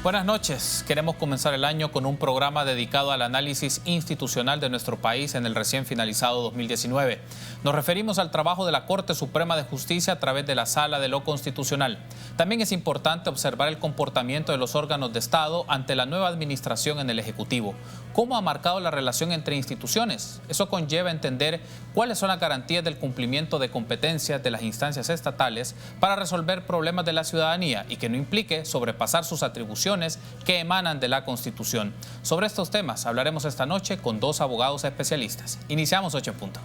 Buenas noches. Queremos comenzar el año con un programa dedicado al análisis institucional de nuestro país en el recién finalizado 2019. Nos referimos al trabajo de la Corte Suprema de Justicia a través de la Sala de lo Constitucional. También es importante observar el comportamiento de los órganos de Estado ante la nueva administración en el Ejecutivo. ¿Cómo ha marcado la relación entre instituciones? Eso conlleva entender cuáles son las garantías del cumplimiento de competencias de las instancias estatales para resolver problemas de la ciudadanía y que no implique sobrepasar sus atribuciones que emanan de la Constitución. Sobre estos temas hablaremos esta noche con dos abogados especialistas. Iniciamos 8 en punto.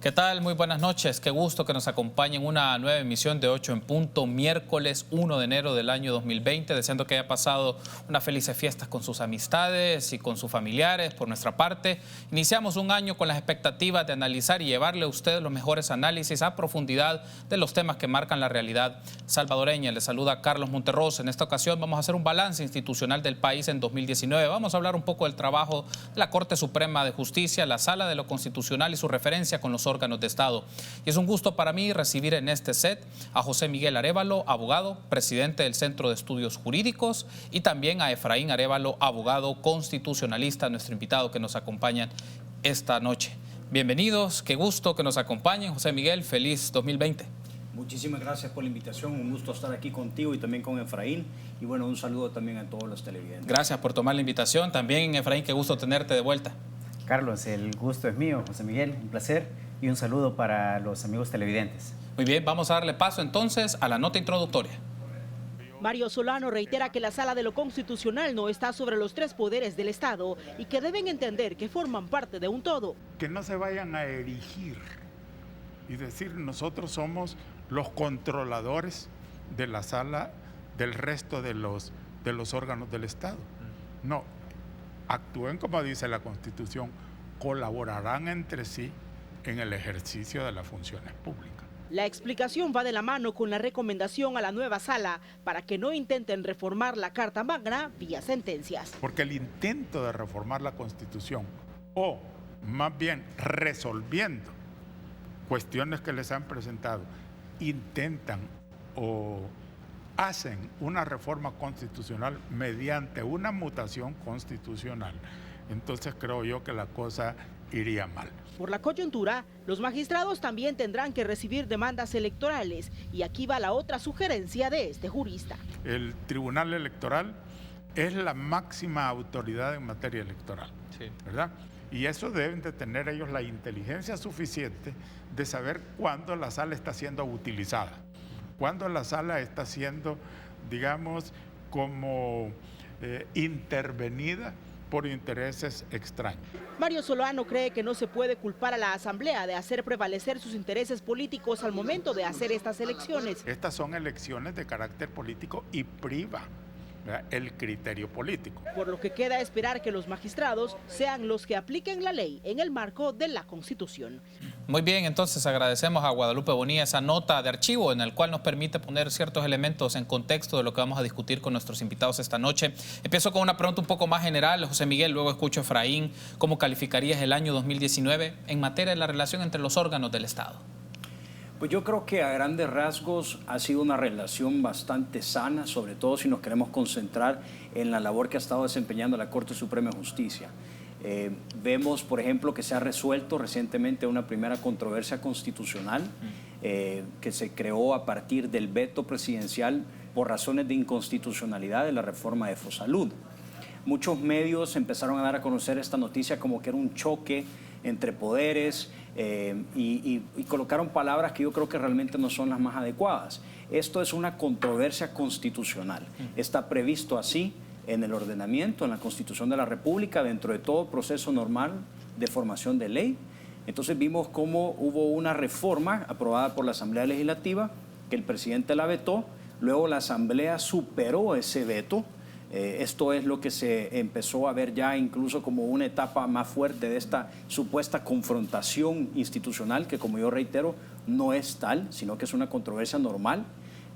¿Qué tal? Muy buenas noches. Qué gusto que nos acompañen en una nueva emisión de 8 en punto, miércoles 1 de enero del año 2020. Deseando que haya pasado unas felices fiestas con sus amistades y con sus familiares. Por nuestra parte, iniciamos un año con las expectativas de analizar y llevarle a usted los mejores análisis a profundidad de los temas que marcan la realidad salvadoreña. Les saluda Carlos Monterrosa. En esta ocasión vamos a hacer un balance institucional del país en 2019. Vamos a hablar un poco del trabajo de la Corte Suprema de Justicia, la Sala de lo Constitucional y su referencia con los órganos de Estado. Y es un gusto para mí recibir en este set a José Miguel Arévalo, abogado, presidente del Centro de Estudios Jurídicos, y también a Efraín Arévalo, abogado constitucionalista, nuestro invitado que nos acompaña esta noche. Bienvenidos, qué gusto que nos acompañen. José Miguel, feliz 2020. Muchísimas gracias por la invitación, un gusto estar aquí contigo y también con Efraín. Y bueno, un saludo también a todos los televidentes. Gracias por tomar la invitación. También, Efraín, qué gusto tenerte de vuelta. Carlos, el gusto es mío. José Miguel, un placer y un saludo para los amigos televidentes. Muy bien, vamos a darle paso entonces a la nota introductoria. Mario Solano reitera que la Sala de lo Constitucional no está sobre los tres poderes del Estado y que deben entender que forman parte de un todo. Que no se vayan a erigir y decir nosotros somos los controladores de la sala del resto de los órganos del Estado. No, actúen como dice la Constitución, colaborarán entre sí en el ejercicio de las funciones públicas. La explicación va de la mano con la recomendación a la nueva sala para que no intenten reformar la Carta Magna vía sentencias. Porque el intento de reformar la Constitución, o más bien resolviendo cuestiones que les han presentado, intentan o hacen una reforma constitucional mediante una mutación constitucional, entonces creo yo que la cosa iría mal. Por la coyuntura, los magistrados también tendrán que recibir demandas electorales y aquí va la otra sugerencia de este jurista. El Tribunal Electoral es la máxima autoridad en materia electoral, sí, ¿verdad? Y eso deben de tener ellos la inteligencia suficiente de saber cuándo la sala está siendo utilizada, cuándo la sala está siendo, digamos, como intervenida por intereses extraños. Mario Solano cree que no se puede culpar a la Asamblea de hacer prevalecer sus intereses políticos al momento de hacer estas elecciones. Estas son elecciones de carácter político y priva el criterio político. Por lo que queda esperar que los magistrados sean los que apliquen la ley en el marco de la Constitución. Muy bien, entonces agradecemos a Guadalupe Bonilla esa nota de archivo en el cual nos permite poner ciertos elementos en contexto de lo que vamos a discutir con nuestros invitados esta noche. Empiezo con una pregunta un poco más general, José Miguel, luego escucho a Efraín. ¿Cómo calificarías el año 2019 en materia de la relación entre los órganos del Estado? Pues yo creo que a grandes rasgos ha sido una relación bastante sana, sobre todo si nos queremos concentrar en la labor que ha estado desempeñando la Corte Suprema de Justicia. Vemos, por ejemplo, que se ha resuelto recientemente una primera controversia constitucional que se creó a partir del veto presidencial por razones de inconstitucionalidad de la reforma de Fosalud. Muchos medios empezaron a dar a conocer esta noticia como que era un choque entre poderes y colocaron palabras que yo creo que realmente no son las más adecuadas. Esto es una controversia constitucional. Está previsto así en el ordenamiento, en la Constitución de la República, dentro de todo proceso normal de formación de ley. Entonces vimos cómo hubo una reforma aprobada por la Asamblea Legislativa, que el presidente la vetó, luego la Asamblea superó ese veto Esto es lo que se empezó a ver ya incluso como una etapa más fuerte de esta supuesta confrontación institucional, que como yo reitero, no es tal, sino que es una controversia normal.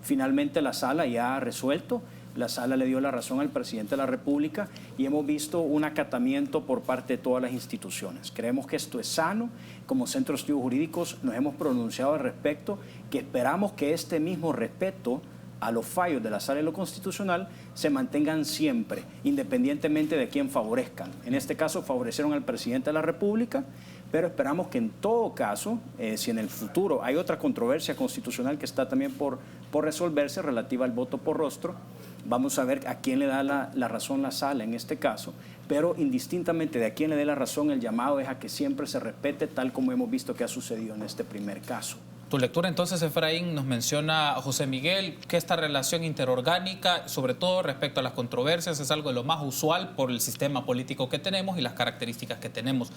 Finalmente la sala ya ha resuelto, la sala le dio la razón al presidente de la República y hemos visto un acatamiento por parte de todas las instituciones. Creemos que esto es sano. Como Centro de Estudios Jurídicos nos hemos pronunciado al respecto, que esperamos que este mismo respeto a los fallos de la Sala de lo Constitucional se mantengan siempre, independientemente de quién favorezcan. En este caso favorecieron al presidente de la República, pero esperamos que en todo caso, si en el futuro hay otra controversia constitucional que está también por resolverse relativa al voto por rostro, vamos a ver a quién le da la razón la sala en este caso, pero indistintamente de a quién le dé la razón, el llamado es a que siempre se respete, tal como hemos visto que ha sucedido en este primer caso. Tu lectura entonces, Efraín, nos menciona a José Miguel que esta relación interorgánica, sobre todo respecto a las controversias, es algo de lo más usual por el sistema político que tenemos y las características que tenemos.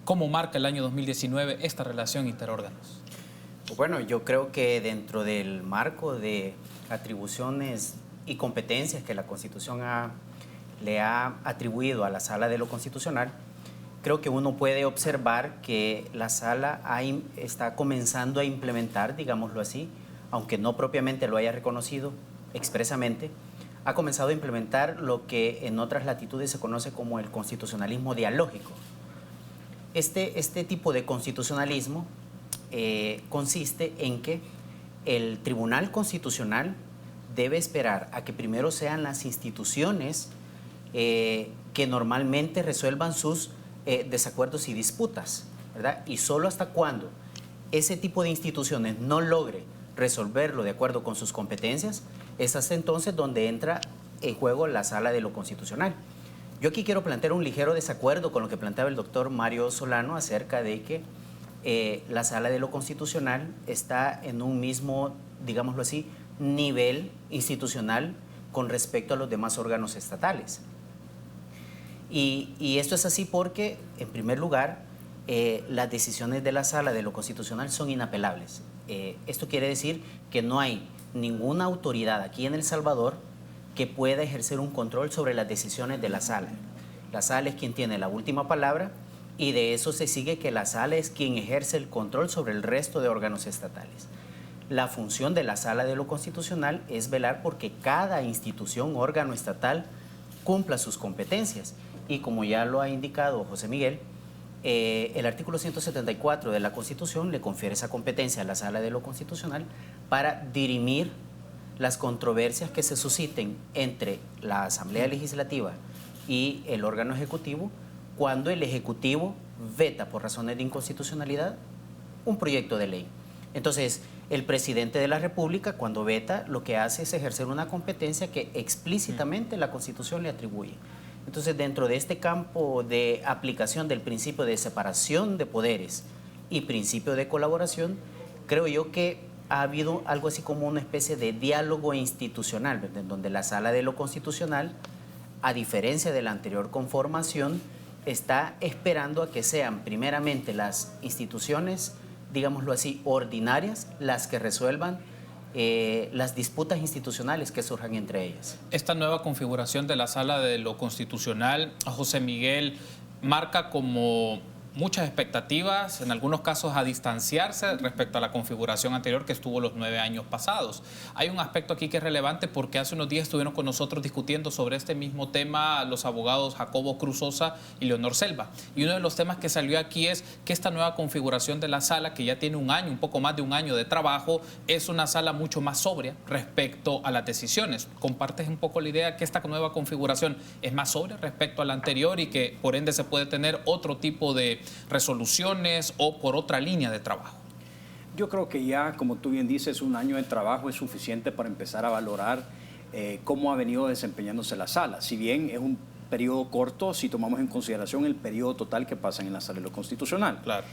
¿Cómo marca el año 2019 esta relación interórganos? Bueno, yo creo que dentro del marco de atribuciones y competencias que la Constitución le ha atribuido a la Sala de lo Constitucional, creo que uno puede observar que la Sala está comenzando a implementar, digámoslo así, aunque no propiamente lo haya reconocido expresamente, ha comenzado a implementar lo que en otras latitudes se conoce como el constitucionalismo dialógico. Este tipo de constitucionalismo consiste en que el Tribunal Constitucional debe esperar a que primero sean las instituciones que normalmente resuelvan sus desacuerdos y disputas, ¿verdad? Y solo hasta cuando ese tipo de instituciones no logre resolverlo de acuerdo con sus competencias, es hasta entonces donde entra en juego la Sala de lo Constitucional. Yo aquí quiero plantear un ligero desacuerdo con lo que planteaba el doctor Mario Solano acerca de que la Sala de lo Constitucional está en un mismo, digámoslo así, nivel institucional con respecto a los demás órganos estatales. Y esto es así porque, en primer lugar, las decisiones de la Sala de lo Constitucional son inapelables. Esto quiere decir que no hay ninguna autoridad aquí en El Salvador que pueda ejercer un control sobre las decisiones de la Sala. La Sala es quien tiene la última palabra y de eso se sigue que la Sala es quien ejerce el control sobre el resto de órganos estatales. La función de la Sala de lo Constitucional es velar porque cada institución, órgano estatal, cumpla sus competencias. Y como ya lo ha indicado José Miguel, el artículo 174 de la Constitución le confiere esa competencia a la Sala de lo Constitucional para dirimir las controversias que se susciten entre la Asamblea Legislativa y el órgano ejecutivo cuando el Ejecutivo veta por razones de inconstitucionalidad un proyecto de ley. Entonces, el presidente de la República, cuando veta, lo que hace es ejercer una competencia que explícitamente la Constitución le atribuye. Entonces, dentro de este campo de aplicación del principio de separación de poderes y principio de colaboración, creo yo que ha habido algo así como una especie de diálogo institucional, ¿verdad? En donde la Sala de lo Constitucional, a diferencia de la anterior conformación, está esperando a que sean primeramente las instituciones, digámoslo así, ordinarias, las que resuelvan las disputas institucionales que surjan entre ellas. Esta nueva configuración de la Sala de lo Constitucional, José Miguel, marca como muchas expectativas, en algunos casos a distanciarse respecto a la configuración anterior que estuvo los 9 años pasados. Hay un aspecto aquí que es relevante porque hace unos días estuvieron con nosotros discutiendo sobre este mismo tema los abogados Jacobo Cruz Sosa y Leonor Selva. Y uno de los temas que salió aquí es que esta nueva configuración de la sala, que ya tiene un año, un poco más de un año de trabajo, es una sala mucho más sobria respecto a las decisiones. ¿Compartes un poco la idea que esta nueva configuración es más sobria respecto a la anterior y que por ende se puede tener otro tipo de resoluciones o por otra línea de trabajo? Yo creo que ya, como tú bien dices, un año de trabajo es suficiente para empezar a valorar cómo ha venido desempeñándose la sala. Si bien es un periodo corto, si tomamos en consideración el periodo total que pasa en la Sala de lo Constitucional. Claro.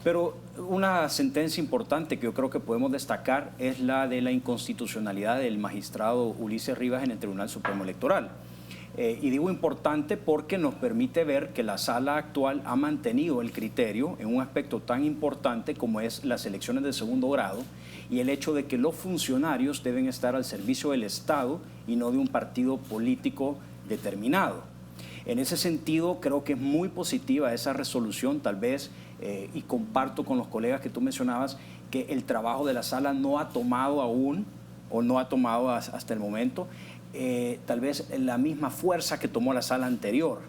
Pero una sentencia importante que yo creo que podemos destacar es la de la inconstitucionalidad del magistrado Ulises Rivas en el Tribunal Supremo Electoral. Y digo importante porque nos permite ver que la sala actual ha mantenido el criterio en un aspecto tan importante como es las elecciones de segundo grado y el hecho de que los funcionarios deben estar al servicio del Estado y no de un partido político determinado. En ese sentido, creo que es muy positiva esa resolución, tal vez, y comparto con los colegas que tú mencionabas, que el trabajo de la sala no ha tomado aún, o no ha tomado hasta el momento, tal vez la misma fuerza que tomó la sala anterior.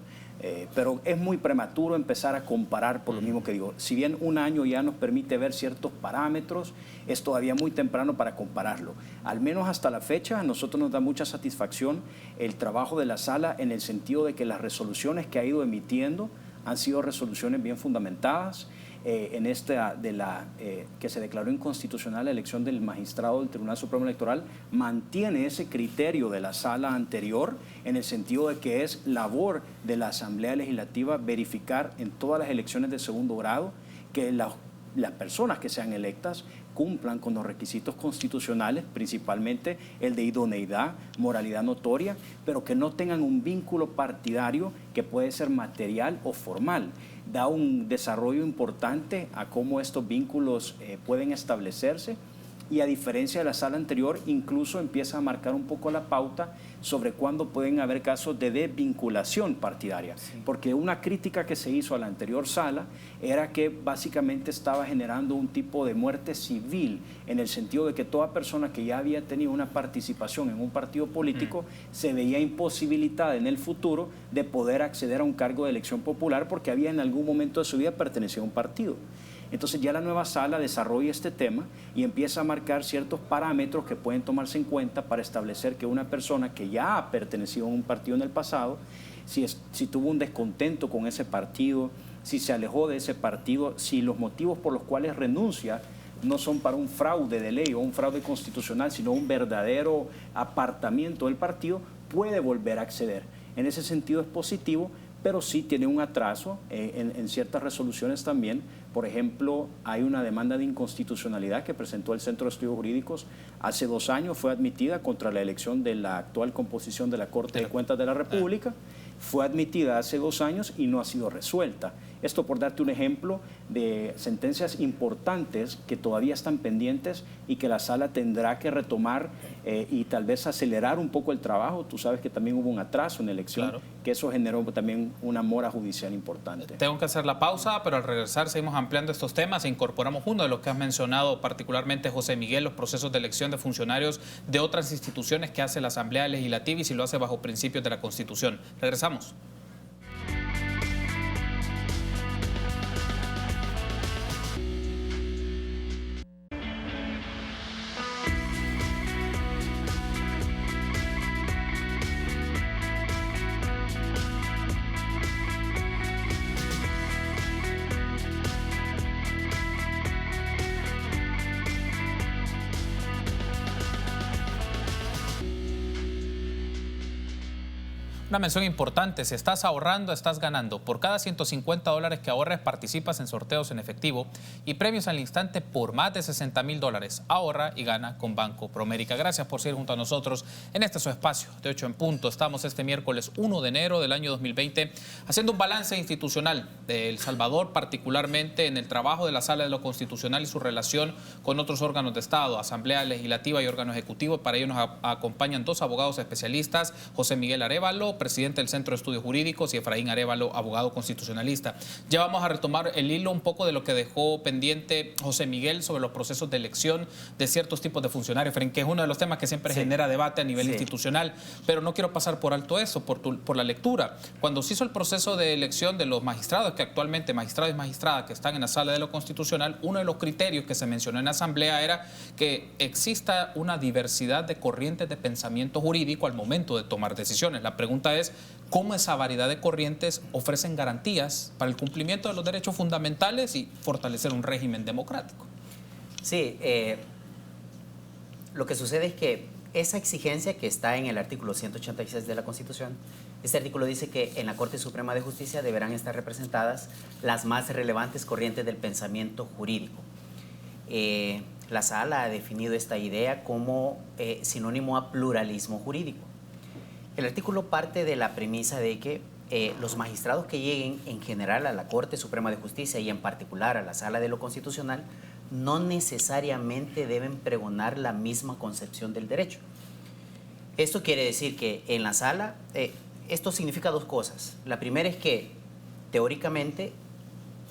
Pero es muy prematuro empezar a comparar por lo mismo que digo. Si bien un año ya nos permite ver ciertos parámetros, es todavía muy temprano para compararlo. Al menos hasta la fecha, a nosotros nos da mucha satisfacción el trabajo de la sala en el sentido de que las resoluciones que ha ido emitiendo han sido resoluciones bien fundamentadas. En esta que se declaró inconstitucional la elección del magistrado del Tribunal Supremo Electoral, mantiene ese criterio de la sala anterior en el sentido de que es labor de la Asamblea Legislativa verificar en todas las elecciones de segundo grado que las personas que sean electas cumplan con los requisitos constitucionales, principalmente el de idoneidad, moralidad notoria, pero que no tengan un vínculo partidario que puede ser material o formal. Da un desarrollo importante a cómo estos vínculos pueden establecerse y a diferencia de la sala anterior, incluso empieza a marcar un poco la pauta sobre cuándo pueden haber casos de desvinculación partidaria. Sí. Porque una crítica que se hizo a la anterior sala era que básicamente estaba generando un tipo de muerte civil, en el sentido de que toda persona que ya había tenido una participación en un partido político se veía imposibilitada en el futuro de poder acceder a un cargo de elección popular porque había en algún momento de su vida pertenecido a un partido. Entonces ya la nueva sala desarrolla este tema y empieza a marcar ciertos parámetros que pueden tomarse en cuenta para establecer que una persona que ya ha pertenecido a un partido en el pasado, si tuvo un descontento con ese partido, si se alejó de ese partido, si los motivos por los cuales renuncia no son para un fraude de ley o un fraude constitucional, sino un verdadero apartamiento del partido, puede volver a acceder. En ese sentido es positivo, pero sí tiene un atraso en ciertas resoluciones también. Por ejemplo, hay una demanda de inconstitucionalidad que presentó el Centro de Estudios Jurídicos hace 2 años, fue admitida contra la elección de la actual composición de la Corte de Cuentas de la República, fue admitida hace 2 años y no ha sido resuelta. Esto por darte un ejemplo de sentencias importantes que todavía están pendientes y que la sala tendrá que retomar y tal vez acelerar un poco el trabajo. Tú sabes que también hubo un atraso en la elección, claro, que eso generó también una mora judicial importante. Tengo que hacer la pausa, pero al regresar seguimos ampliando estos temas e incorporamos uno de los que has mencionado, particularmente José Miguel, los procesos de elección de funcionarios de otras instituciones que hace la Asamblea Legislativa y si lo hace bajo principios de la Constitución. Regresamos. Una mención importante, si estás ahorrando, estás ganando. Por cada $150 que ahorres, participas en sorteos en efectivo y premios al instante por más de $60,000. Ahorra y gana con Banco Promérica. Gracias por seguir junto a nosotros en este su espacio de 8 en punto. Estamos este miércoles 1 de enero del año 2020 haciendo un balance institucional de El Salvador, particularmente en el trabajo de la Sala de lo Constitucional y su relación con otros órganos de Estado, Asamblea Legislativa y órgano ejecutivo. Para ello nos acompañan 2 abogados especialistas, José Miguel Arévalo, presidente del Centro de Estudios Jurídicos, y Efraín Arévalo, abogado constitucionalista. Ya vamos a retomar el hilo un poco de lo que dejó pendiente José Miguel sobre los procesos de elección de ciertos tipos de funcionarios, Efraín, que es uno de los temas que siempre genera debate a nivel institucional, pero no quiero pasar por alto eso, por la lectura. Cuando se hizo el proceso de elección de los magistrados, que actualmente magistrados y magistradas que están en la Sala de lo Constitucional, uno de los criterios que se mencionó en la Asamblea era que exista una diversidad de corrientes de pensamiento jurídico al momento de tomar decisiones. La pregunta es cómo esa variedad de corrientes ofrecen garantías para el cumplimiento de los derechos fundamentales y fortalecer un régimen democrático. Sí, lo que sucede es que esa exigencia que está en el artículo 186 de la Constitución, este artículo dice que en la Corte Suprema de Justicia deberán estar representadas las más relevantes corrientes del pensamiento jurídico. La Sala ha definido esta idea como sinónimo a pluralismo jurídico. El artículo parte de la premisa de que los magistrados que lleguen en general a la Corte Suprema de Justicia y en particular a la Sala de lo Constitucional no necesariamente deben pregonar la misma concepción del derecho. Esto quiere decir que en la sala, esto significa dos cosas. La primera es que teóricamente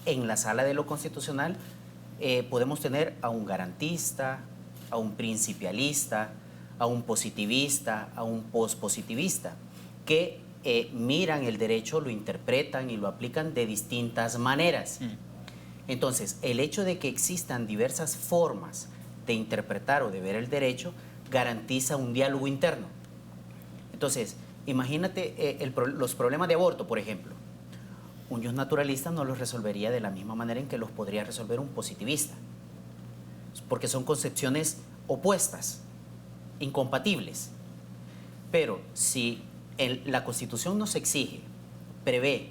en la Sala de lo Constitucional podemos tener a un garantista, a un principialista, a un positivista, a un pospositivista, que miran el derecho, lo interpretan y lo aplican de distintas maneras. Entonces, el hecho de que existan diversas formas de interpretar o de ver el derecho garantiza un diálogo interno. Entonces, imagínate los problemas de aborto, por ejemplo. Un justnaturalista no los resolvería de la misma manera en que los podría resolver un positivista, porque son concepciones opuestas, incompatibles. Pero si la Constitución nos exige, prevé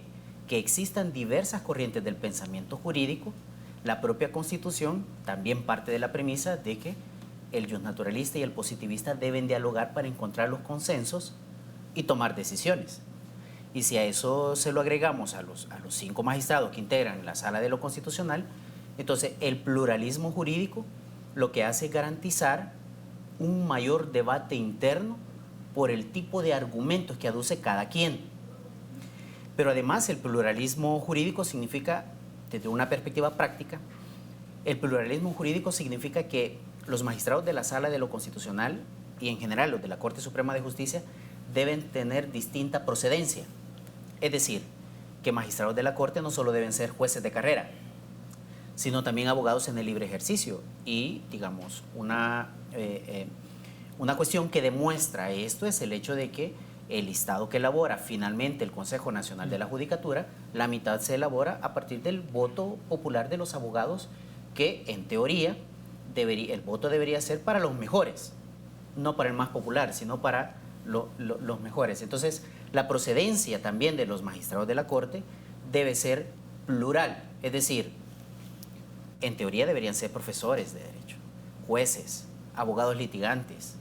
que existan diversas corrientes del pensamiento jurídico, la propia Constitución también parte de la premisa de que el justnaturalista y el positivista deben dialogar para encontrar los consensos y tomar decisiones. Y si a eso se lo agregamos a los 5 magistrados que integran la Sala de lo Constitucional, entonces el pluralismo jurídico lo que hace es garantizar un mayor debate interno por el tipo de argumentos que aduce cada quien. Pero además el pluralismo jurídico significa, desde una perspectiva práctica, el pluralismo jurídico significa que los magistrados de la Sala de lo Constitucional y en general los de la Corte Suprema de Justicia deben tener distinta procedencia. Es decir, que magistrados de la Corte no solo deben ser jueces de carrera, sino también abogados en el libre ejercicio. Y, digamos, una cuestión que demuestra esto es el hecho de que el listado que elabora finalmente el Consejo Nacional de la Judicatura, la mitad se elabora a partir del voto popular de los abogados, que en teoría el voto debería ser para los mejores, no para el más popular, sino para los mejores. Entonces, la procedencia también de los magistrados de la Corte debe ser plural, es decir, en teoría deberían ser profesores de derecho, jueces, abogados litigantes,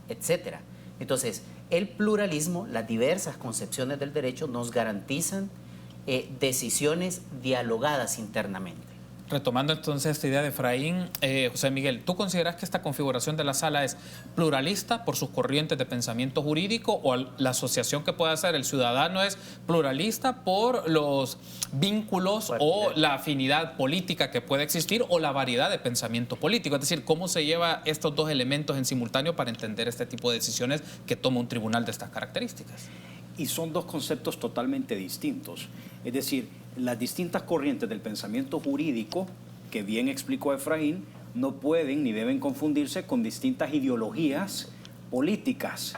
etc. Entonces, el pluralismo, las diversas concepciones del derecho nos garantizan decisiones dialogadas internamente. Retomando entonces esta idea de Efraín, José Miguel, ¿tú consideras que esta configuración de la sala es pluralista por sus corrientes de pensamiento jurídico, o la asociación que puede hacer el ciudadano es pluralista por los vínculos o la afinidad política que puede existir o la variedad de pensamiento político? Es decir, ¿cómo se lleva estos dos elementos en simultáneo para entender este tipo de decisiones que toma un tribunal de estas características? Y son dos conceptos totalmente distintos. Es decir, las distintas corrientes del pensamiento jurídico, que bien explicó Efraín, no pueden ni deben confundirse con distintas ideologías políticas.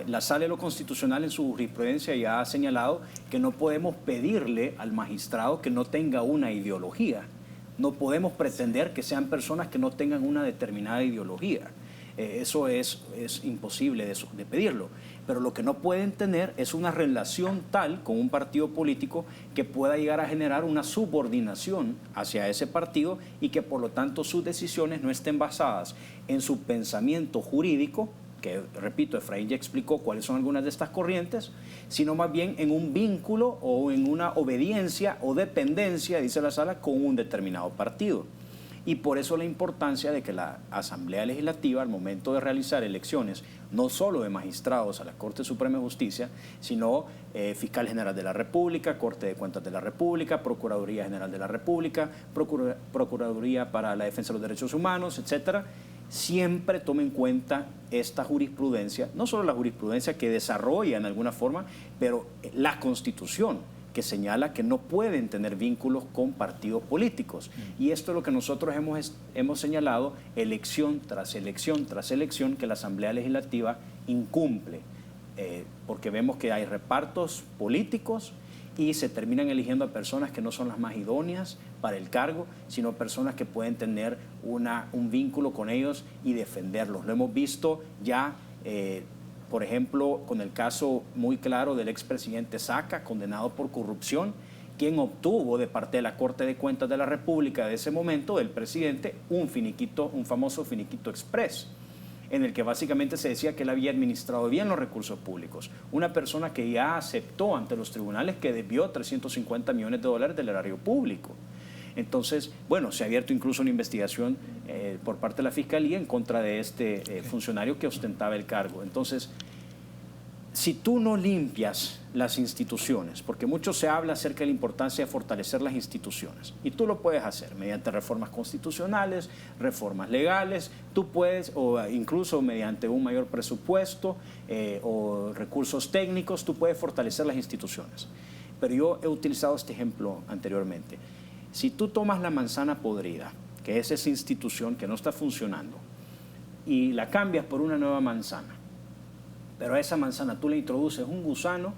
La Sala de lo Constitucional en su jurisprudencia ya ha señalado que no podemos pedirle al magistrado que no tenga una ideología. No podemos pretender que sean personas que no tengan una determinada ideología. Eso es imposible de pedirlo. Pero lo que no pueden tener es una relación tal con un partido político que pueda llegar a generar una subordinación hacia ese partido y que por lo tanto sus decisiones no estén basadas en su pensamiento jurídico, que repito, Efraín ya explicó cuáles son algunas de estas corrientes, sino más bien en un vínculo o en una obediencia o dependencia, dice la Sala, con un determinado partido. Y por eso la importancia de que la Asamblea Legislativa, al momento de realizar elecciones, no solo de magistrados a la Corte Suprema de Justicia, sino Fiscal General de la República, Corte de Cuentas de la República, Procuraduría General de la República, Procuraduría para la Defensa de los Derechos Humanos, etcétera, siempre tome en cuenta esta jurisprudencia, no solo la jurisprudencia que desarrolla en alguna forma, pero la Constitución, que señala que no pueden tener vínculos con partidos políticos. Y esto es lo que nosotros hemos señalado elección tras elección tras elección, que la Asamblea Legislativa incumple, porque vemos que hay repartos políticos y se terminan eligiendo a personas que no son las más idóneas para el cargo, sino personas que pueden tener un vínculo con ellos y defenderlos. Lo hemos visto ya, por ejemplo, con el caso muy claro del expresidente Saca, condenado por corrupción, quien obtuvo de parte de la Corte de Cuentas de la República de ese momento, del presidente, un famoso finiquito express. en el que básicamente se decía que él había administrado bien los recursos públicos. Una persona que ya aceptó ante los tribunales que desvió $350 millones del erario público. Entonces, bueno, se ha abierto incluso una investigación por parte de la Fiscalía en contra de este funcionario que ostentaba el cargo. Entonces, si tú no limpias las instituciones, porque mucho se habla acerca de la importancia de fortalecer las instituciones, y tú lo puedes hacer mediante reformas constitucionales, reformas legales, tú puedes, o incluso mediante un mayor presupuesto o recursos técnicos, tú puedes fortalecer las instituciones. Pero yo he utilizado este ejemplo anteriormente. Si tú tomas la manzana podrida, que es esa institución que no está funcionando, y la cambias por una nueva manzana, pero a esa manzana tú le introduces un gusano,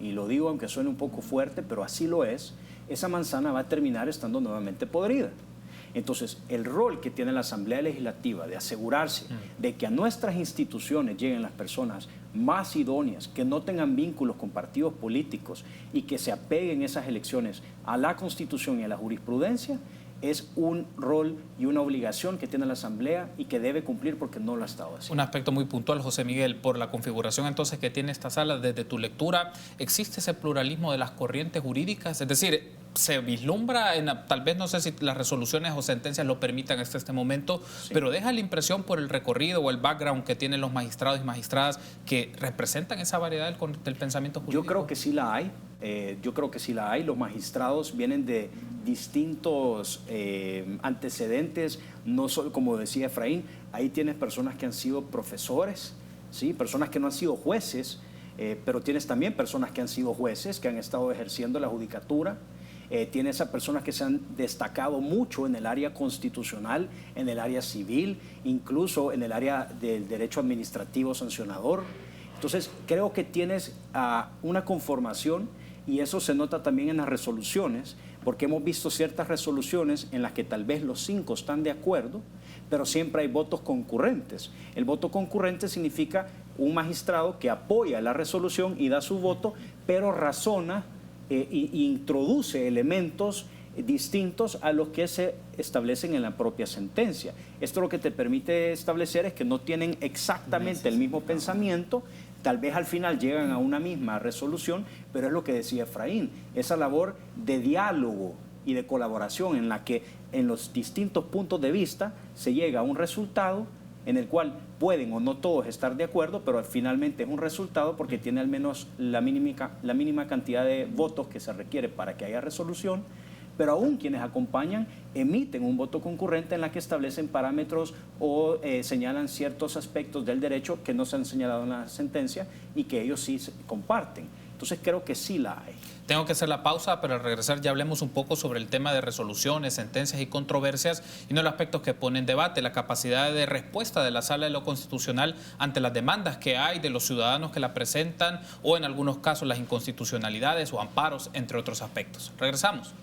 y lo digo aunque suene un poco fuerte, pero así lo es, esa manzana va a terminar estando nuevamente podrida. Entonces, el rol que tiene la Asamblea Legislativa de asegurarse de que a nuestras instituciones lleguen las personas más idóneas, que no tengan vínculos con partidos políticos y que se apeguen esas elecciones a la Constitución y a la jurisprudencia, es un rol y una obligación que tiene la Asamblea y que debe cumplir porque no lo ha estado haciendo. Un aspecto muy puntual, José Miguel, por la configuración entonces que tiene esta sala, desde tu lectura, ¿existe ese pluralismo de las corrientes jurídicas? Es decir, ¿se vislumbra tal vez no sé si las resoluciones o sentencias lo permitan hasta este momento, sí, pero deja la impresión por el recorrido o el background que tienen los magistrados y magistradas que representan esa variedad del pensamiento jurídico? Yo creo que sí la hay. Los magistrados vienen de distintos antecedentes, no solo, como decía Efraín, ahí tienes personas que han sido profesores, ¿sí? Personas que no han sido jueces, pero tienes también personas que han sido jueces, que han estado ejerciendo la judicatura. Tienes a personas que se han destacado mucho en el área constitucional, en el área civil, incluso en el área del derecho administrativo sancionador. Entonces, creo que tienes una conformación, y eso se nota también en las resoluciones, porque hemos visto ciertas resoluciones en las que tal vez los 5 están de acuerdo, pero siempre hay votos concurrentes. El voto concurrente significa un magistrado que apoya la resolución y da su voto, pero razona e introduce elementos distintos a los que se establecen en la propia sentencia. Esto lo que te permite establecer es que no tienen exactamente el mismo pensamiento, tal vez al final llegan a una misma resolución, pero es lo que decía Efraín, esa labor de diálogo y de colaboración en la que en los distintos puntos de vista se llega a un resultado en el cual pueden o no todos estar de acuerdo, pero finalmente es un resultado porque tiene al menos la mínima cantidad de votos que se requiere para que haya resolución, pero aún quienes acompañan emiten un voto concurrente en la que establecen parámetros o señalan ciertos aspectos del derecho que no se han señalado en la sentencia y que ellos sí comparten. Entonces creo que sí la hay. Tengo que hacer la pausa, pero al regresar ya hablemos un poco sobre el tema de resoluciones, sentencias y controversias y uno de los aspectos que pone en debate, la capacidad de respuesta de la Sala de lo Constitucional ante las demandas que hay de los ciudadanos que la presentan o en algunos casos las inconstitucionalidades o amparos, entre otros aspectos. Regresamos.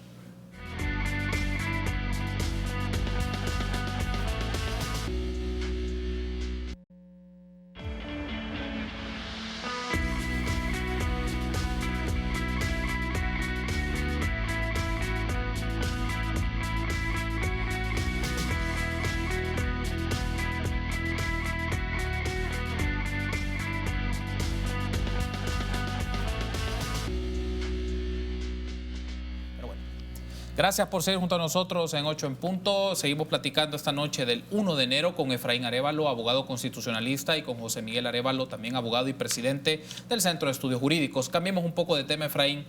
Gracias por seguir junto a nosotros en 8 en punto. Seguimos platicando esta noche del 1 de enero con Efraín Arévalo, abogado constitucionalista, y con José Miguel Arévalo, también abogado y presidente del Centro de Estudios Jurídicos. Cambiemos un poco de tema, Efraín.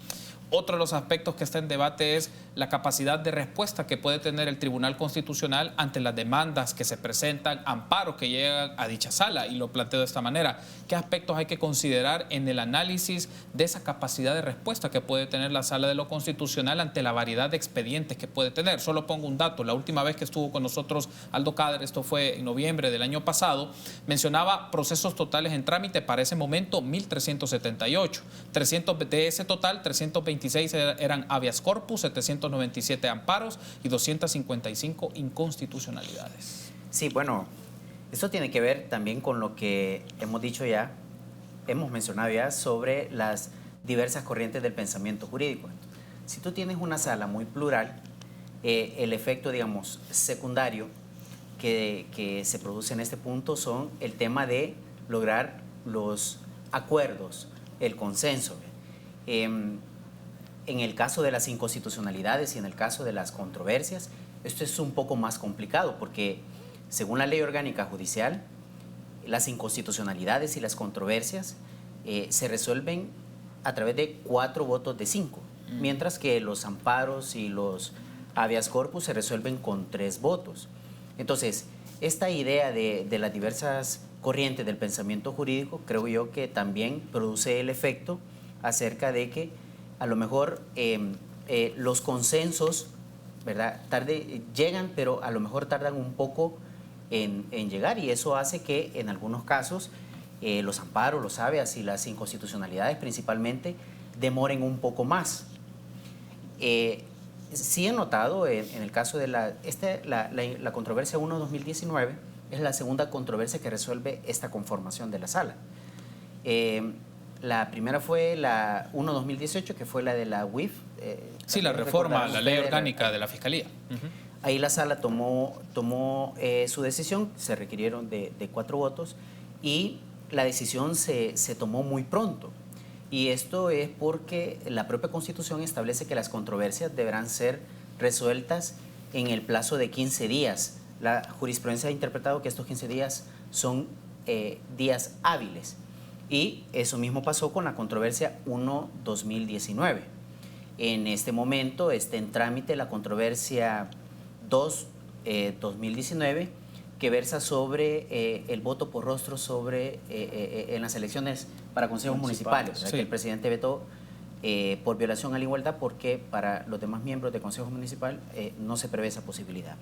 Otro de los aspectos que está en debate es la capacidad de respuesta que puede tener el Tribunal Constitucional ante las demandas que se presentan, amparos que llegan a dicha sala, y lo planteo de esta manera. ¿Qué aspectos hay que considerar en el análisis de esa capacidad de respuesta que puede tener la Sala de lo Constitucional ante la variedad de expedientes que puede tener? Solo pongo un dato. La última vez que estuvo con nosotros Aldo Cader, esto fue en noviembre del año pasado, mencionaba procesos totales en trámite para ese momento 1.378. De ese total, 326 eran habeas corpus, 797 amparos y 255 inconstitucionalidades. Sí, bueno, esto tiene que ver también con lo que hemos dicho ya, hemos mencionado ya sobre las diversas corrientes del pensamiento jurídico. Si tú tienes una sala muy plural, el efecto, digamos, secundario que se produce en este punto son el tema de lograr los acuerdos, el consenso. En el caso de las inconstitucionalidades y en el caso de las controversias, esto es un poco más complicado porque según la Ley Orgánica Judicial, las inconstitucionalidades y las controversias se resuelven a través de 4 votos de 5, mientras que los amparos y los habeas corpus se resuelven con 3 votos. Entonces, esta idea de las diversas corrientes del pensamiento jurídico, creo yo que también produce el efecto acerca de que a lo mejor los consensos, ¿verdad?, llegan, pero a lo mejor tardan un poco en llegar, y eso hace que en algunos casos los amparos, los habeas y las inconstitucionalidades principalmente demoren un poco más. Sí he notado en el caso de la controversia 1-2019, es la segunda controversia que resuelve esta conformación de la sala. La primera fue la 1-2018, que fue la de la UIF. Sí, la reforma, la ley orgánica de la Fiscalía. Ahí la sala tomó su decisión, se requirieron de 4 votos y la decisión se tomó muy pronto. Y esto es porque la propia Constitución establece que las controversias deberán ser resueltas en el plazo de 15 días. La jurisprudencia ha interpretado que estos 15 días son días hábiles. Y eso mismo pasó con la controversia 1-2019. En este momento está en trámite la controversia 2-2019, que versa sobre el voto por rostro en las elecciones para consejos municipales, sí, que el presidente vetó por violación a la igualdad, porque para los demás miembros del consejo municipal no se prevé esa posibilidad.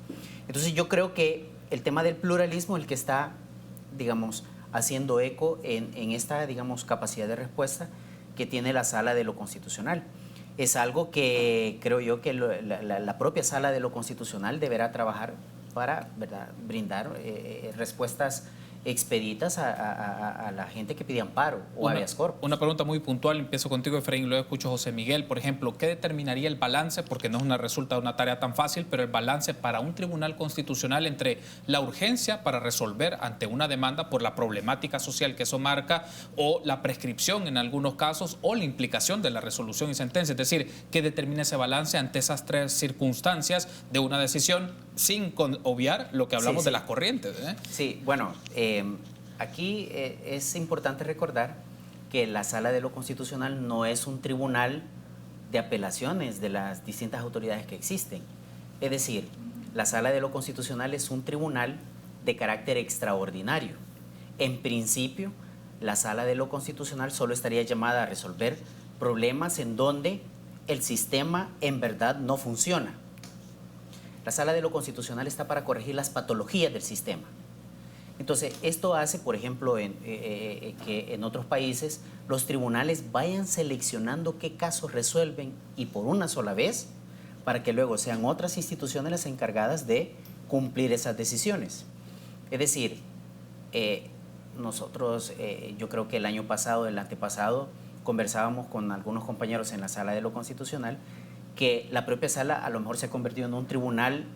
Entonces yo creo que el tema del pluralismo es el que está, digamos, haciendo eco en esta, digamos, capacidad de respuesta que tiene la Sala de lo Constitucional. Es algo que creo yo que la propia Sala de lo Constitucional deberá trabajar para, ¿verdad?, brindar respuestas expeditas a la gente que pide amparo o habeas corpus. Una pregunta muy puntual, empiezo contigo, Efraín, luego escucho a José Miguel. Por ejemplo, ¿qué determinaría el balance? Porque no resulta una tarea tan fácil, pero el balance para un tribunal constitucional entre la urgencia para resolver ante una demanda por la problemática social que eso marca, o la prescripción en algunos casos, o la implicación de la resolución y sentencia. Es decir, ¿qué determina ese balance ante esas 3 circunstancias de una decisión, sin obviar lo que hablamos de las corrientes? Sí, bueno, aquí es importante recordar que la Sala de lo Constitucional no es un tribunal de apelaciones de las distintas autoridades que existen. Es decir, la Sala de lo Constitucional es un tribunal de carácter extraordinario. En principio, la Sala de lo Constitucional solo estaría llamada a resolver problemas en donde el sistema en verdad no funciona. La Sala de lo Constitucional está para corregir las patologías del sistema. Entonces, esto hace, por ejemplo, que en otros países los tribunales vayan seleccionando qué casos resuelven, y por una sola vez, para que luego sean otras instituciones las encargadas de cumplir esas decisiones. Es decir, nosotros, yo creo que el año pasado, el antepasado, conversábamos con algunos compañeros en la Sala de lo Constitucional que la propia sala a lo mejor se ha convertido en un tribunal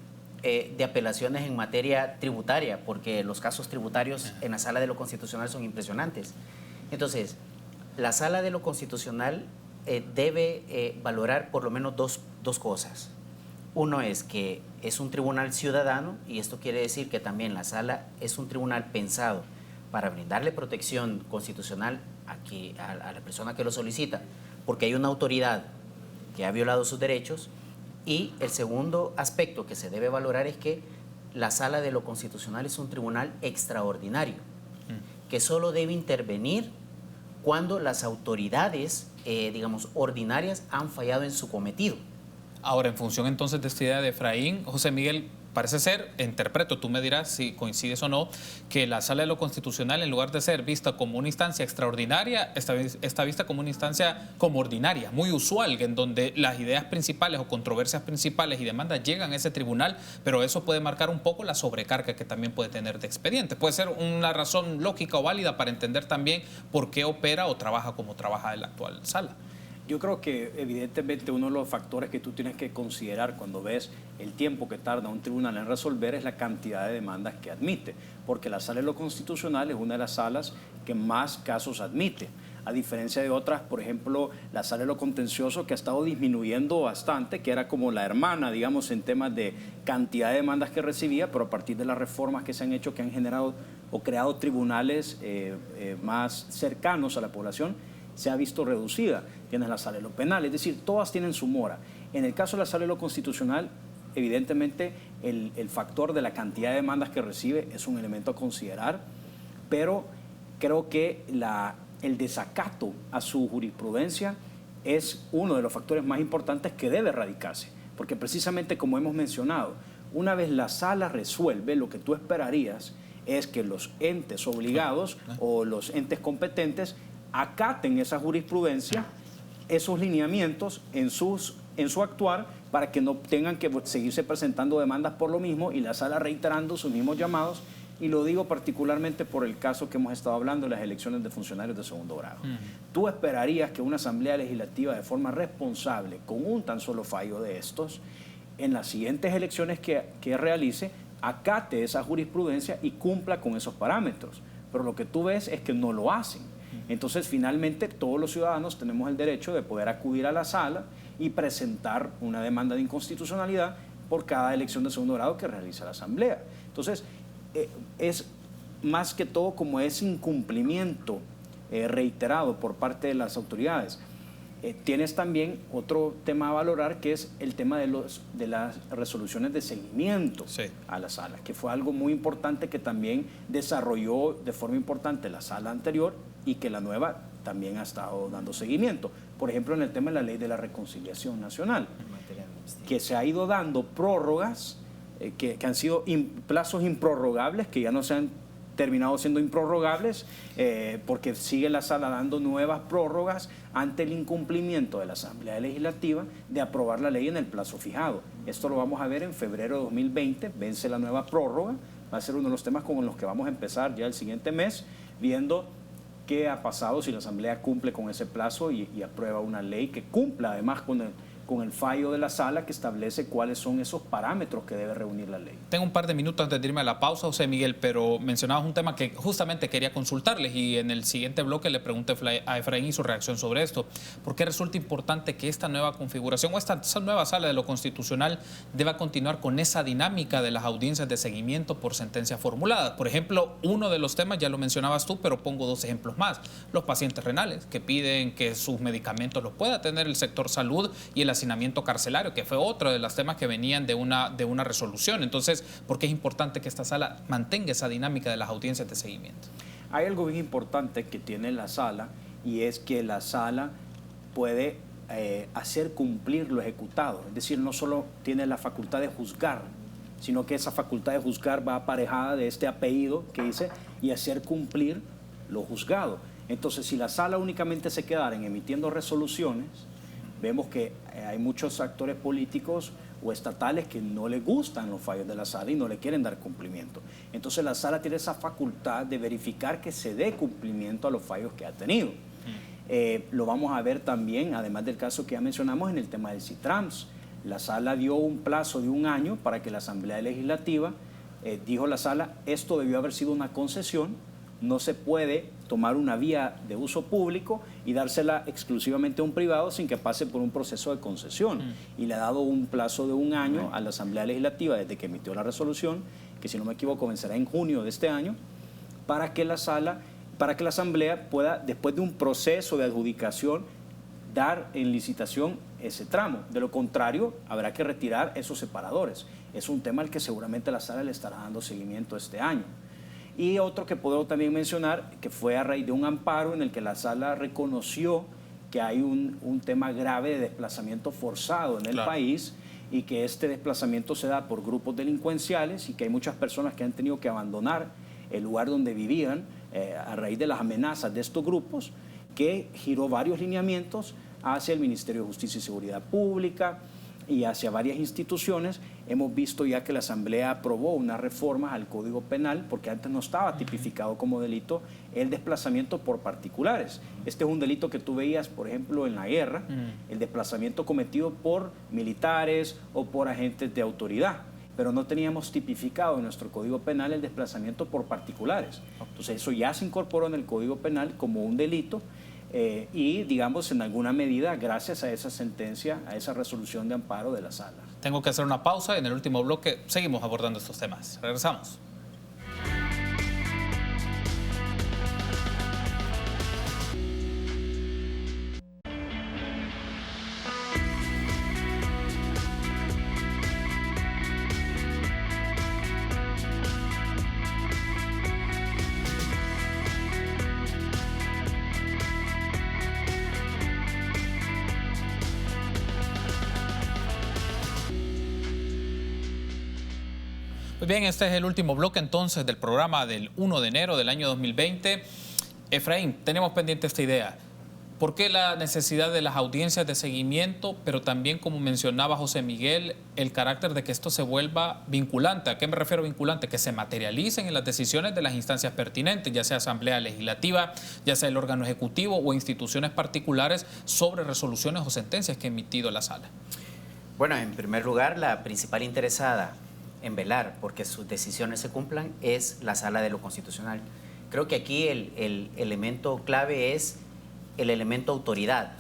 de apelaciones en materia tributaria, porque los casos tributarios en la Sala de lo Constitucional son impresionantes. Entonces, la Sala de lo Constitucional debe valorar por lo menos dos cosas. Uno es que es un tribunal ciudadano, y esto quiere decir que también la Sala es un tribunal pensado para brindarle protección constitucional a la persona que lo solicita, porque hay una autoridad que ha violado sus derechos. Y el segundo aspecto que se debe valorar es que la Sala de lo Constitucional es un tribunal extraordinario, que solo debe intervenir cuando las autoridades, digamos, ordinarias han fallado en su cometido. Ahora, en función entonces de esta idea de Efraín, José Miguel, parece ser, interpreto, tú me dirás si coincides o no, que la Sala de lo Constitucional, en lugar de ser vista como una instancia extraordinaria, está vista como una instancia como ordinaria, muy usual, en donde las ideas principales o controversias principales y demandas llegan a ese tribunal, pero eso puede marcar un poco la sobrecarga que también puede tener de expedientes. Puede ser una razón lógica o válida para entender también por qué opera o trabaja como trabaja la actual sala. Yo creo que evidentemente uno de los factores que tú tienes que considerar cuando ves el tiempo que tarda un tribunal en resolver es la cantidad de demandas que admite, porque la Sala de lo Constitucional es una de las salas que más casos admite, a diferencia de otras, por ejemplo, la Sala de lo Contencioso, que ha estado disminuyendo bastante, que era como la hermana, digamos, en temas de cantidad de demandas que recibía, pero a partir de las reformas que se han hecho, que han generado o creado tribunales más cercanos a la población, se ha visto reducida. Tienes la Sala de lo Penal, es decir, todas tienen su mora. En el caso de la Sala de lo Constitucional, evidentemente el factor de la cantidad de demandas que recibe es un elemento a considerar, pero creo que el desacato a su jurisprudencia es uno de los factores más importantes que debe erradicarse, porque precisamente como hemos mencionado, una vez la sala resuelve, lo que tú esperarías es que los entes obligados o los entes competentes acaten esa jurisprudencia, esos lineamientos en su actuar, para que no tengan que seguirse presentando demandas por lo mismo y la sala reiterando sus mismos llamados. Y lo digo particularmente por el caso que hemos estado hablando, las elecciones de funcionarios de segundo grado. Tú esperarías que una asamblea legislativa de forma responsable, con un tan solo fallo de estos, en las siguientes elecciones que realice, acate esa jurisprudencia y cumpla con esos parámetros. Pero lo que tú ves es que no lo hacen. Entonces, finalmente, todos los ciudadanos tenemos el derecho de poder acudir a la sala y presentar una demanda de inconstitucionalidad por cada elección de segundo grado que realiza la asamblea. Entonces, es más que todo como ese incumplimiento reiterado por parte de las autoridades. Tienes también otro tema a valorar, que es el tema de las resoluciones de seguimiento a la sala, que fue algo muy importante que también desarrolló de forma importante la sala anterior y que la nueva también ha estado dando seguimiento. Por ejemplo, en el tema de la ley de la reconciliación nacional, que se ha ido dando prórrogas que han sido plazos improrrogables, que ya no se han terminado siendo improrrogables, porque sigue la sala dando nuevas prórrogas ante el incumplimiento de la Asamblea Legislativa de aprobar la ley en el plazo fijado. Esto lo vamos a ver en febrero de 2020, vence la nueva prórroga, va a ser uno de los temas con los que vamos a empezar ya el siguiente mes, viendo qué ha pasado si la Asamblea cumple con ese plazo y aprueba una ley que cumpla además con el fallo de la sala que establece cuáles son esos parámetros que debe reunir la ley. Tengo un par de minutos antes de irme a la pausa, José Miguel, pero mencionabas un tema que justamente quería consultarles y en el siguiente bloque le pregunté a Efraín y su reacción sobre esto. ¿Por qué resulta importante que esta nueva configuración o esta nueva sala de lo constitucional deba continuar con esa dinámica de las audiencias de seguimiento por sentencias formuladas? Por ejemplo, uno de los temas, ya lo mencionabas tú, pero pongo dos ejemplos más. Los pacientes renales que piden que sus medicamentos los pueda tener el sector salud y el hacinamiento carcelario, que fue otro de los temas que venían de una resolución. Entonces, ¿por qué es importante que esta sala mantenga esa dinámica de las audiencias de seguimiento? Hay algo bien importante que tiene la sala, y es que la sala puede hacer cumplir lo ejecutado. Es decir, no solo tiene la facultad de juzgar, sino que esa facultad de juzgar va aparejada de este apellido que dice y hacer cumplir lo juzgado. Entonces, si la sala únicamente se quedara en emitiendo resoluciones, vemos que hay muchos actores políticos o estatales que no les gustan los fallos de la sala y no le quieren dar cumplimiento. Entonces la sala tiene esa facultad de verificar que se dé cumplimiento a los fallos que ha tenido. Lo vamos a ver también, además del caso que ya mencionamos, en el tema del CITRAMS. La sala dio un plazo de 1 año para que la Asamblea Legislativa, dijo la sala, esto debió haber sido una concesión, no se puede tomar una vía de uso público y dársela exclusivamente a un privado sin que pase por un proceso de concesión. Y le ha dado un plazo de 1 año a la Asamblea Legislativa desde que emitió la resolución, que si no me equivoco vencerá en junio de este año, para que la Asamblea pueda, después de un proceso de adjudicación, dar en licitación ese tramo. De lo contrario, habrá que retirar esos separadores. Es un tema al que seguramente la sala le estará dando seguimiento este año. Y otro que puedo también mencionar, que fue a raíz de un amparo en el que la sala reconoció que hay un tema grave de desplazamiento forzado en el país y que este desplazamiento se da por grupos delincuenciales y que hay muchas personas que han tenido que abandonar el lugar donde vivían a raíz de las amenazas de estos grupos, que giró varios lineamientos hacia el Ministerio de Justicia y Seguridad Pública y hacia varias instituciones. Hemos visto ya que la Asamblea aprobó unas reformas al Código Penal, porque antes no estaba tipificado como delito el desplazamiento por particulares. Este es un delito que tú veías, por ejemplo, en la guerra, el desplazamiento cometido por militares o por agentes de autoridad, pero no teníamos tipificado en nuestro Código Penal el desplazamiento por particulares. Entonces eso ya se incorporó en el Código Penal como un delito. Y, digamos, en alguna medida, gracias a esa sentencia, a esa resolución de amparo de la Sala. Tengo que hacer una pausa y en el último bloque seguimos abordando estos temas. Regresamos. Pues bien, este es el último bloque entonces del programa del 1 de enero del año 2020. Efraín, tenemos pendiente esta idea. ¿Por qué la necesidad de las audiencias de seguimiento, pero también, como mencionaba José Miguel, el carácter de que esto se vuelva vinculante? ¿A qué me refiero vinculante? Que se materialicen en las decisiones de las instancias pertinentes, ya sea Asamblea Legislativa, ya sea el órgano ejecutivo o instituciones particulares sobre resoluciones o sentencias que ha emitido la Sala. Bueno, en primer lugar, la principal interesada en velar porque sus decisiones se cumplan es la Sala de lo Constitucional. Creo que aquí el elemento clave es el elemento autoridad.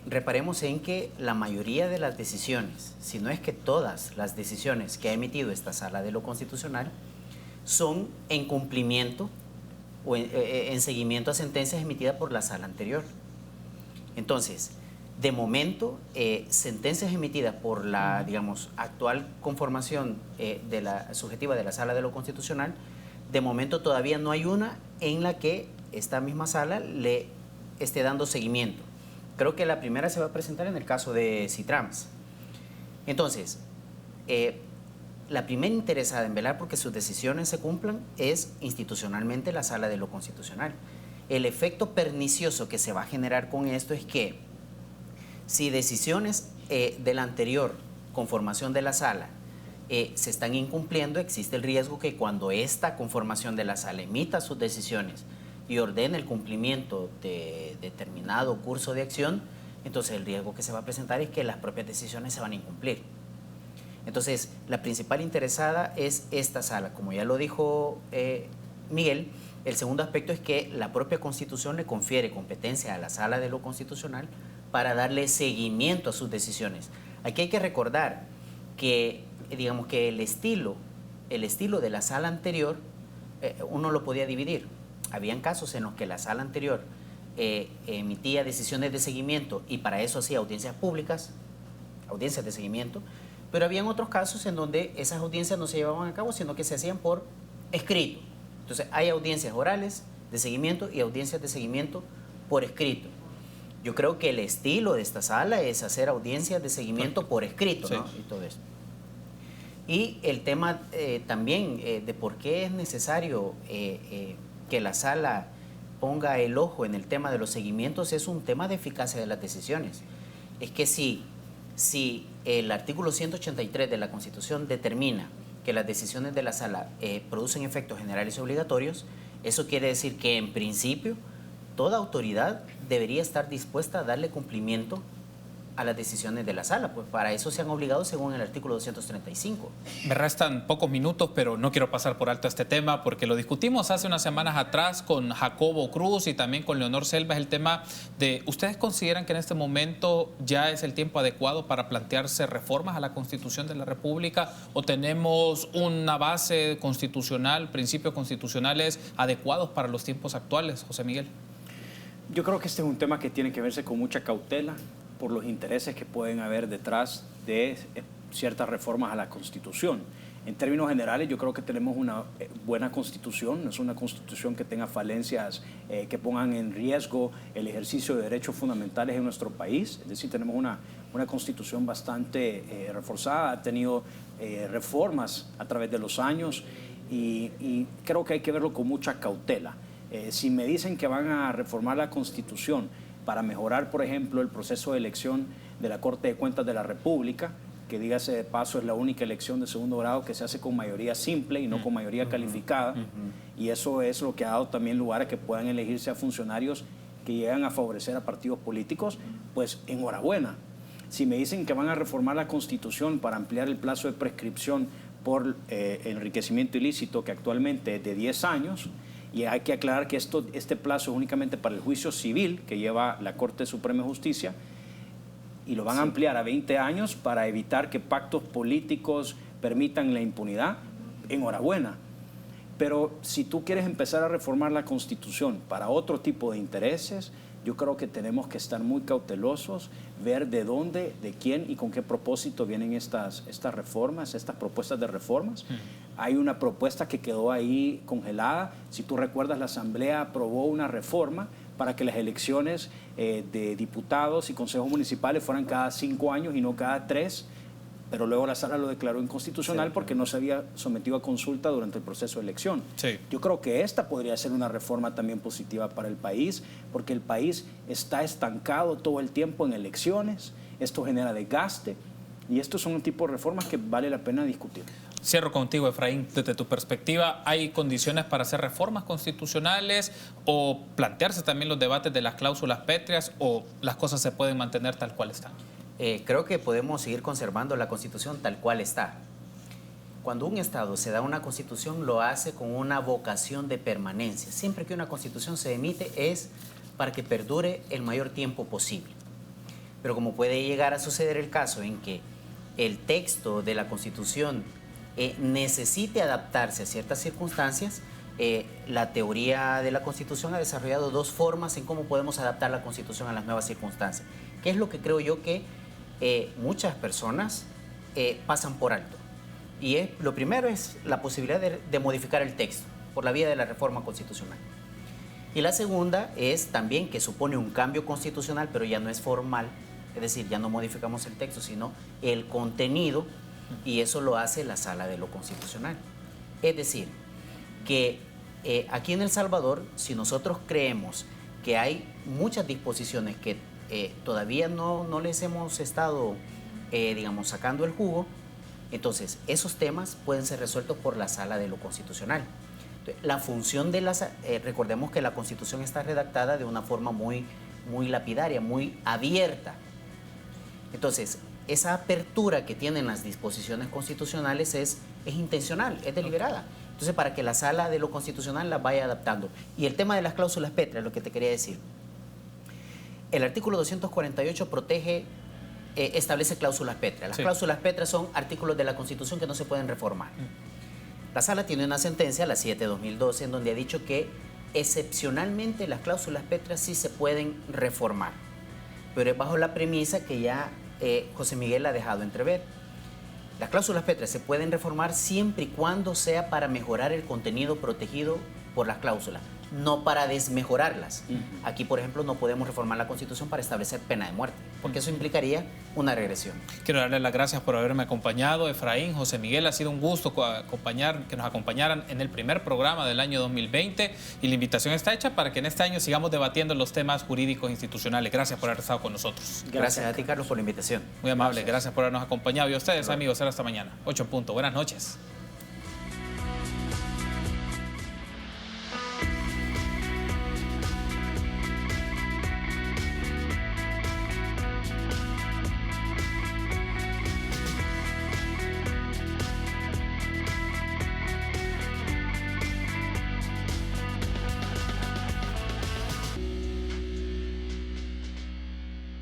Reparemos en que la mayoría de las decisiones, si no es que todas las decisiones que ha emitido esta Sala de lo Constitucional, son en cumplimiento o en seguimiento a sentencias emitidas por la Sala anterior. Entonces, de momento, sentencias emitidas por la, digamos, actual conformación de la subjetiva de la Sala de lo Constitucional, de momento todavía no hay una en la que esta misma Sala le esté dando seguimiento. Creo que la primera se va a presentar en el caso de Citrams. Entonces, la primera interesada en velar porque sus decisiones se cumplan es institucionalmente la Sala de lo Constitucional. El efecto pernicioso que se va a generar con esto es que si decisiones de la anterior conformación de la Sala se están incumpliendo, existe el riesgo que cuando esta conformación de la Sala emita sus decisiones y ordene el cumplimiento de determinado curso de acción, entonces el riesgo que se va a presentar es que las propias decisiones se van a incumplir. Entonces, la principal interesada es esta Sala. Como ya lo dijo Miguel, el segundo aspecto es que la propia Constitución le confiere competencia a la Sala de lo Constitucional para darle seguimiento a sus decisiones. Aquí hay que recordar que, digamos, que el estilo de la Sala anterior, uno lo podía dividir. Habían casos en los que la Sala anterior emitía decisiones de seguimiento y para eso hacía audiencias públicas, audiencias de seguimiento, pero habían otros casos en donde esas audiencias no se llevaban a cabo, sino que se hacían por escrito. Entonces, hay audiencias orales de seguimiento y audiencias de seguimiento por escrito. Yo creo que el estilo de esta Sala es hacer audiencias de seguimiento por escrito, ¿no? Y todo eso. Y el tema también de por qué es necesario que la Sala ponga el ojo en el tema de los seguimientos es un tema de eficacia de las decisiones. Es que si el artículo 183 de la Constitución determina que las decisiones de la Sala producen efectos generales y obligatorios, eso quiere decir que en principio toda autoridad debería estar dispuesta a darle cumplimiento a las decisiones de la Sala, pues para eso se han obligado según el artículo 235. Me restan pocos minutos, pero no quiero pasar por alto este tema porque lo discutimos hace unas semanas atrás con Jacobo Cruz y también con Leonor Selva, el tema de, ¿ustedes consideran que en este momento ya es el tiempo adecuado para plantearse reformas a la Constitución de la República o tenemos una base constitucional, principios constitucionales adecuados para los tiempos actuales, José Miguel? Yo creo que este es un tema que tiene que verse con mucha cautela por los intereses que pueden haber detrás de ciertas reformas a la Constitución. En términos generales, yo creo que tenemos una buena Constitución, no es una Constitución que tenga falencias que pongan en riesgo el ejercicio de derechos fundamentales en nuestro país, es decir, tenemos una Constitución bastante reforzada, ha tenido reformas a través de los años y creo que hay que verlo con mucha cautela. Si me dicen que van a reformar la Constitución para mejorar, por ejemplo, el proceso de elección de la Corte de Cuentas de la República, que dígase de paso es la única elección de segundo grado que se hace con mayoría simple y no con mayoría calificada, y eso es lo que ha dado también lugar a que puedan elegirse a funcionarios que llegan a favorecer a partidos políticos, pues enhorabuena. Si me dicen que van a reformar la Constitución para ampliar el plazo de prescripción por enriquecimiento ilícito, que actualmente es de 10 años, y hay que aclarar que este plazo es únicamente para el juicio civil que lleva la Corte Suprema de Justicia, y lo van a ampliar a 20 años para evitar que pactos políticos permitan la impunidad, enhorabuena. Pero si tú quieres empezar a reformar la Constitución para otro tipo de intereses, yo creo que tenemos que estar muy cautelosos, ver de dónde, de quién y con qué propósito vienen estas reformas, estas propuestas de reformas. Hay una propuesta que quedó ahí congelada. Si tú recuerdas, la Asamblea aprobó una reforma para que las elecciones de diputados y consejos municipales fueran cada 5 años y no cada 3, pero luego la Sala lo declaró inconstitucional porque no se había sometido a consulta durante el proceso de elección. Sí. Yo creo que esta podría ser una reforma también positiva para el país, porque el país está estancado todo el tiempo en elecciones, esto genera desgaste, y estos son un tipo de reformas que vale la pena discutir. Cierro contigo, Efraín. Desde tu perspectiva, ¿hay condiciones para hacer reformas constitucionales o plantearse también los debates de las cláusulas pétreas, o las cosas se pueden mantener tal cual están? Creo que podemos seguir conservando la Constitución tal cual está. Cuando un Estado se da una Constitución, lo hace con una vocación de permanencia. Siempre que una Constitución se emite es para que perdure el mayor tiempo posible. Pero como puede llegar a suceder el caso en que el texto de la Constitución necesite adaptarse a ciertas circunstancias, la teoría de la Constitución ha desarrollado 2 formas en cómo podemos adaptar la Constitución a las nuevas circunstancias, que es lo que creo yo que muchas personas pasan por alto. Y lo primero es la posibilidad de modificar el texto por la vía de la reforma constitucional. Y la segunda es también que supone un cambio constitucional, pero ya no es formal, es decir, ya no modificamos el texto, sino el contenido, y eso lo hace la Sala de lo Constitucional. Es decir, que aquí en El Salvador, si nosotros creemos que hay muchas disposiciones que todavía no les hemos estado, digamos, sacando el jugo, entonces esos temas pueden ser resueltos por la Sala de lo Constitucional. Entonces, la función de recordemos que la Constitución está redactada de una forma muy lapidaria, muy abierta. Entonces, esa apertura que tienen las disposiciones constitucionales es intencional, es deliberada. Entonces, para que la Sala de lo Constitucional la vaya adaptando. Y el tema de las cláusulas pétreas, lo que te quería decir. El artículo 248 establece cláusulas pétreas. Las cláusulas pétreas son artículos de la Constitución que no se pueden reformar. La Sala tiene una sentencia, la 7/2012, en donde ha dicho que excepcionalmente las cláusulas pétreas sí se pueden reformar, pero es bajo la premisa que ya José Miguel ha dejado entrever. Las cláusulas pétreas se pueden reformar siempre y cuando sea para mejorar el contenido protegido por las cláusulas, no para desmejorarlas. Aquí, por ejemplo, no podemos reformar la Constitución para establecer pena de muerte, porque eso implicaría una regresión. Quiero darles las gracias por haberme acompañado, Efraín, José Miguel. Ha sido un gusto que nos acompañaran en el primer programa del año 2020, y la invitación está hecha para que en este año sigamos debatiendo los temas jurídicos institucionales. Gracias por haber estado con nosotros. Gracias a ti, Carlos, por la invitación. Muy amable, gracias por habernos acompañado. Y a ustedes, amigos, será hasta mañana, 8 en punto. Buenas noches.